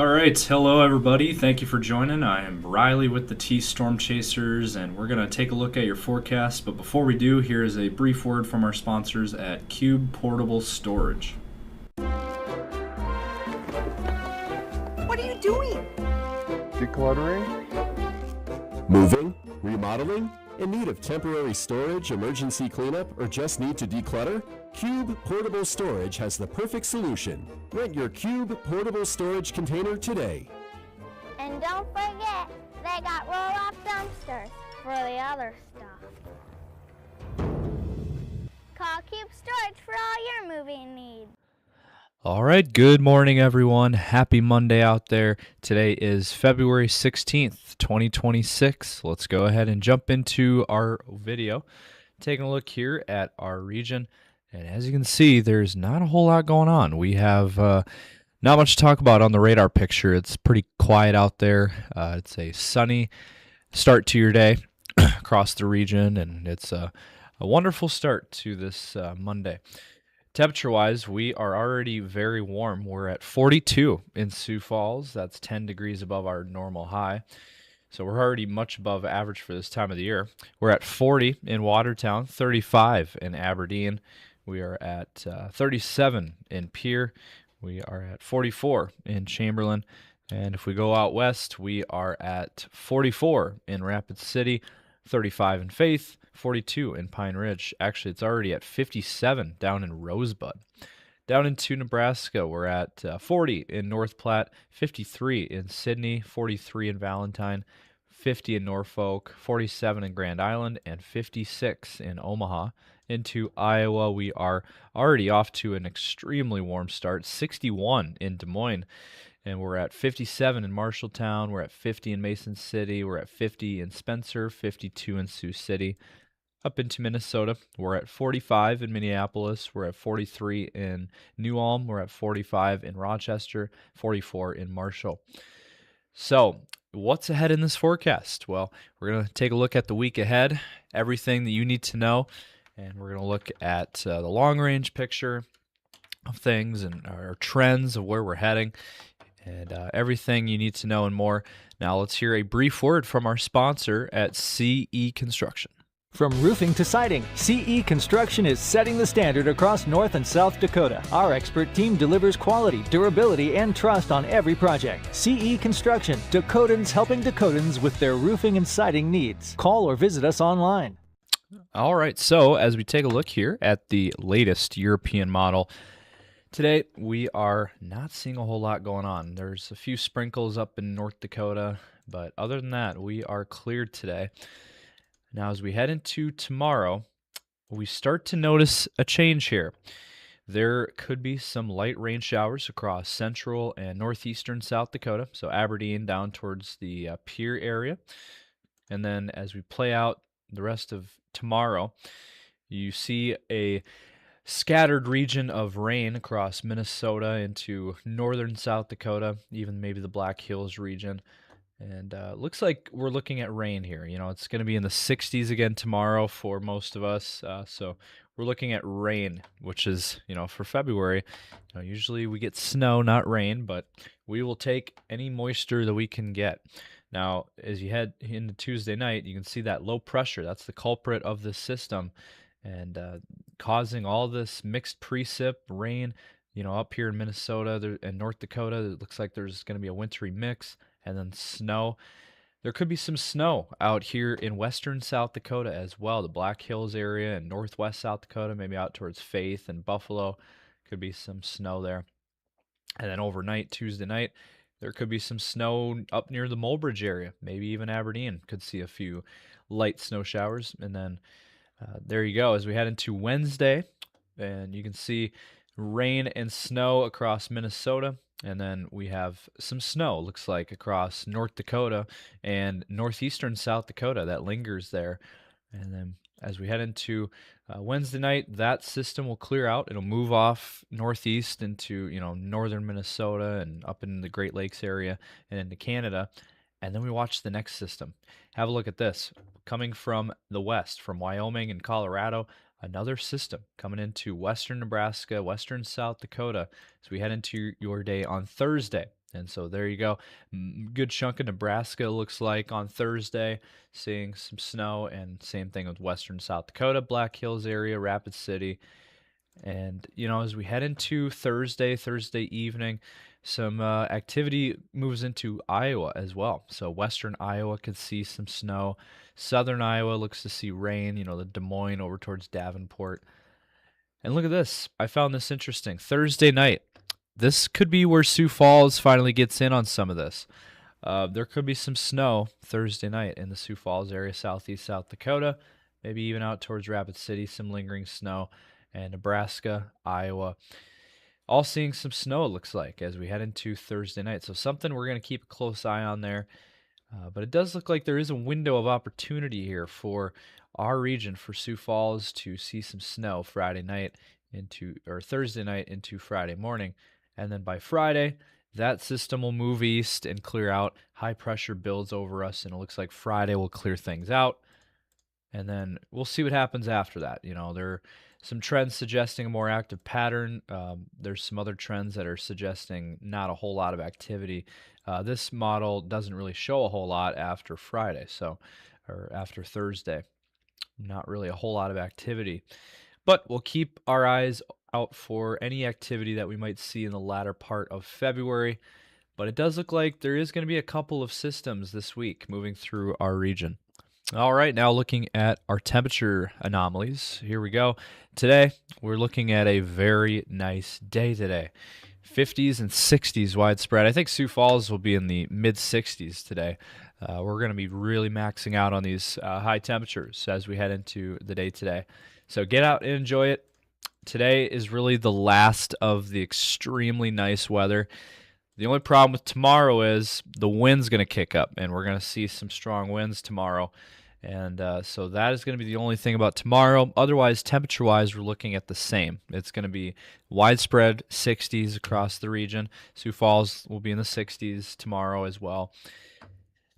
All right, hello everybody. Thank you for joining. I am Riley with the T Storm Chasers, and we're going to take a look at your forecast. But before we do, here is a brief word from our sponsors at Cube Portable Storage. What are you doing? Decluttering? Moving? Remodeling? In need of temporary storage, emergency cleanup, or just need to declutter? Cube Portable Storage has the perfect solution. Rent your Cube Portable Storage container today. And don't forget, they got roll-off dumpsters for the other stuff. Call Cube Storage for all your moving needs. All right, good morning, everyone. Happy Monday out there. Today is February 16th, 2026. Let's go ahead and jump into our video. Taking a look here at our region. And as you can see, there's not a whole lot going on. We have not much to talk about on the radar picture. It's pretty quiet out there. It's a sunny start to your day across the region, and it's a wonderful start to this Monday. Temperature-wise, we are already very warm. We're at 42 in Sioux Falls. That's 10 degrees above our normal high. So we're already much above average for this time of the year. We're at 40 in Watertown, 35 in Aberdeen. We are at 37 in Pierre. We are at 44 in Chamberlain. And if we go out west, we are at 44 in Rapid City, 35 in Faith, 42 in Pine Ridge. Actually, it's already at 57 down in Rosebud. Down into Nebraska, we're at 40 in North Platte, 53 in Sidney, 43 in Valentine, 50 in Norfolk, 47 in Grand Island, and 56 in Omaha. Into Iowa, we are already off to an extremely warm start, 61 in Des Moines, and we're at 57 in Marshalltown, we're at 50 in Mason City, we're at 50 in Spencer, 52 in Sioux City. Up into Minnesota, we're at 45 in Minneapolis, we're at 43 in New Ulm, we're at 45 in Rochester, 44 in Marshall. So, what's ahead in this forecast? Well, we're going to take a look at the week ahead, everything that you need to know, and we're going to look at the long-range picture of things and our trends of where we're heading, and everything you need to know and more. Now, let's hear a brief word from our sponsor at CE Construction. From roofing to siding, CE Construction is setting the standard across North and South Dakota. Our expert team delivers quality, durability, and trust on every project. CE Construction, Dakotans helping Dakotans with their roofing and siding needs. Call or visit us online. All right, so as we take a look here at the latest European model, today we are not seeing a whole lot going on. There's a few sprinkles up in North Dakota, but other than that, we are cleared today. Now, as we head into tomorrow, we start to notice a change here. There could be some light rain showers across central and northeastern South Dakota, so Aberdeen down towards the Pierre area. And then as we play out the rest of tomorrow, you see a scattered region of rain across Minnesota into northern South Dakota, even maybe the Black Hills region. And looks like we're looking at rain here. You know, it's going to be in the 60s again tomorrow for most of us. So we're looking at rain, which is, for February, usually we get snow, not rain, but we will take any moisture that we can get. Now, as you head into Tuesday night, you can see that low pressure. That's the culprit of this system and causing all this mixed precip, rain, up here in Minnesota and North Dakota. It looks like there's going to be a wintry mix. And then snow. There could be some snow out here in western South Dakota as well. The Black Hills area and northwest South Dakota, maybe out towards Faith and Buffalo. Could be some snow there. And then overnight, Tuesday night, there could be some snow up near the Mulbridge area. Maybe even Aberdeen could see a few light snow showers. And then there you go. As we head into Wednesday, and you can see rain and snow across Minnesota. And then we have some snow, looks like, across North Dakota and northeastern South Dakota that lingers there. And then as we head into Wednesday night, that system will clear out. It'll move off northeast into, northern Minnesota and up in the Great Lakes area and into Canada. And then we watch the next system. Have a look at this. Coming from the west, from Wyoming and Colorado, another system coming into western Nebraska, western South Dakota. So we head into your day on Thursday. And so there you go. Good chunk of Nebraska looks like on Thursday, seeing some snow, and same thing with western South Dakota, Black Hills area, Rapid City. And, as we head into Thursday evening, some activity moves into Iowa as well. So western Iowa could see some snow. Southern Iowa looks to see rain, the Des Moines over towards Davenport. And look at this. I found this interesting. Thursday night. This could be where Sioux Falls finally gets in on some of this. There could be some snow Thursday night in the Sioux Falls area, southeast South Dakota, maybe even out towards Rapid City, some lingering snow, and Nebraska, Iowa. All seeing some snow, it looks like, as we head into Thursday night. So something we're going to keep a close eye on there. But it does look like there is a window of opportunity here for our region, for Sioux Falls, to see some snow Thursday night into Friday morning. And then by Friday, that system will move east and clear out. High pressure builds over us, and it looks like Friday will clear things out. And then we'll see what happens after that. There are some trends suggesting a more active pattern. There's some other trends that are suggesting not a whole lot of activity. This model doesn't really show a whole lot after Friday, or after Thursday. Not really a whole lot of activity. But we'll keep our eyes out for any activity that we might see in the latter part of February. But it does look like there is going to be a couple of systems this week moving through our region. All right, now looking at our temperature anomalies. Here we go. Today, we're looking at a very nice day today. 50s and 60s widespread. I think Sioux Falls will be in the mid-60s today. We're going to be really maxing out on these high temperatures as we head into the day today. So get out and enjoy it. Today is really the last of the extremely nice weather. The only problem with tomorrow is the wind's going to kick up, and we're going to see some strong winds tomorrow. And so that is going to be the only thing about tomorrow. Otherwise, temperature-wise, we're looking at the same. It's going to be widespread 60s across the region. Sioux Falls will be in the 60s tomorrow as well.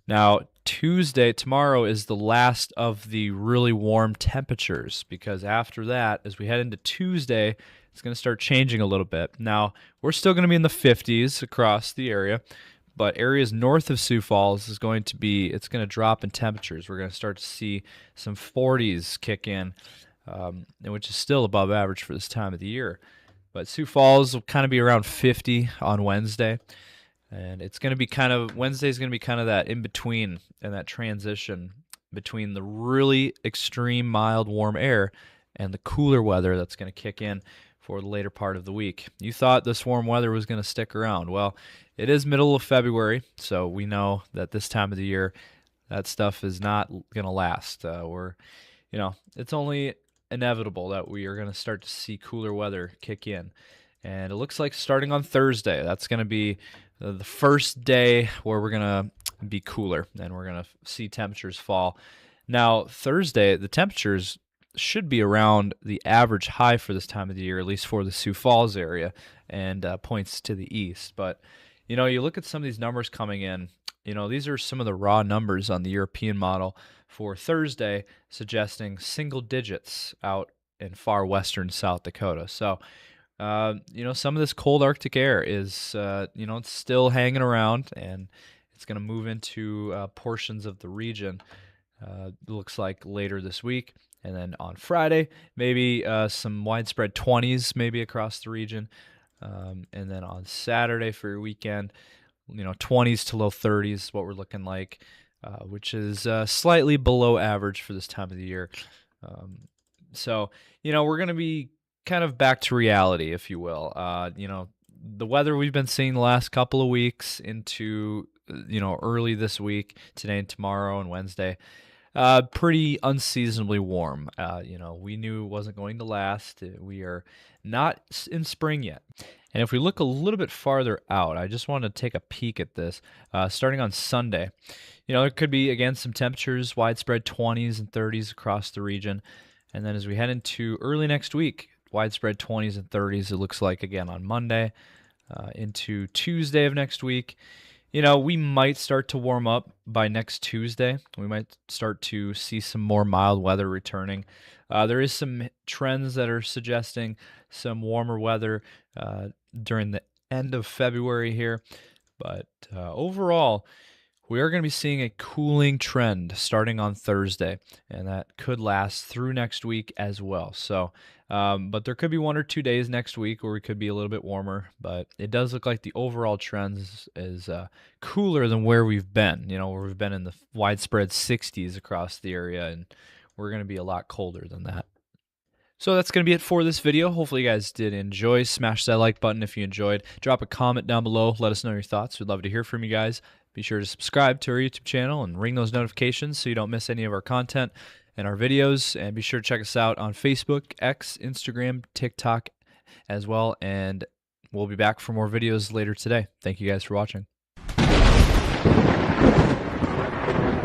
Now, tomorrow is the last of the really warm temperatures, because after that, as we head into Tuesday, it's going to start changing a little bit. Now, we're still going to be in the 50s across the area, but areas north of Sioux Falls it's going to drop in temperatures. We're going to start to see some 40s kick in, which is still above average for this time of the year. But Sioux Falls will kind of be around 50 on Wednesday. And it's going to be Wednesday's going to be kind of that in between and that transition between the really extreme mild warm air and the cooler weather that's going to kick in for the later part of the week. You thought this warm weather was going to stick around. Well, it is middle of February, so we know that this time of the year, that stuff is not going to last. It's only inevitable that we are going to start to see cooler weather kick in. And it looks like starting on Thursday, that's going to be the first day where we're going to be cooler and we're going to see temperatures fall. Now, Thursday, the temperatures should be around the average high for this time of the year, at least for the Sioux Falls area, and points to the east. But, you look at some of these numbers coming in, these are some of the raw numbers on the European model for Thursday, suggesting single digits out in far western South Dakota. So, some of this cold Arctic air is, it's still hanging around, and it's going to move into portions of the region, looks like later this week. And then on Friday, maybe some widespread 20s maybe across the region. And then on Saturday for your weekend, 20s to low 30s is what we're looking like, which is slightly below average for this time of the year. So, we're going to be kind of back to reality, if you will. The weather we've been seeing the last couple of weeks into, early this week, today and tomorrow and Wednesday, pretty unseasonably warm. We knew it wasn't going to last. We are not in spring yet. And if we look a little bit farther out, I just want to take a peek at this. Starting on Sunday, there could be, again, some temperatures, widespread 20s and 30s across the region. And then as we head into early next week, widespread 20s and 30s, it looks like, again, on Monday into Tuesday of next week. We might start to warm up by next Tuesday. We might start to see some more mild weather returning. There is some trends that are suggesting some warmer weather during the end of February here. But overall, we are going to be seeing a cooling trend starting on Thursday, and that could last through next week as well. So, but there could be 1 or 2 days next week where we could be a little bit warmer, but it does look like the overall trend is cooler than where we've been, where we've been in the widespread 60s across the area, and we're going to be a lot colder than that. So that's going to be it for this video. Hopefully you guys did enjoy. Smash that like button if you enjoyed. Drop a comment down below. Let us know your thoughts. We'd love to hear from you guys. Be sure to subscribe to our YouTube channel and ring those notifications so you don't miss any of our content and our videos. And be sure to check us out on Facebook, X, Instagram, TikTok as well. And we'll be back for more videos later today. Thank you guys for watching.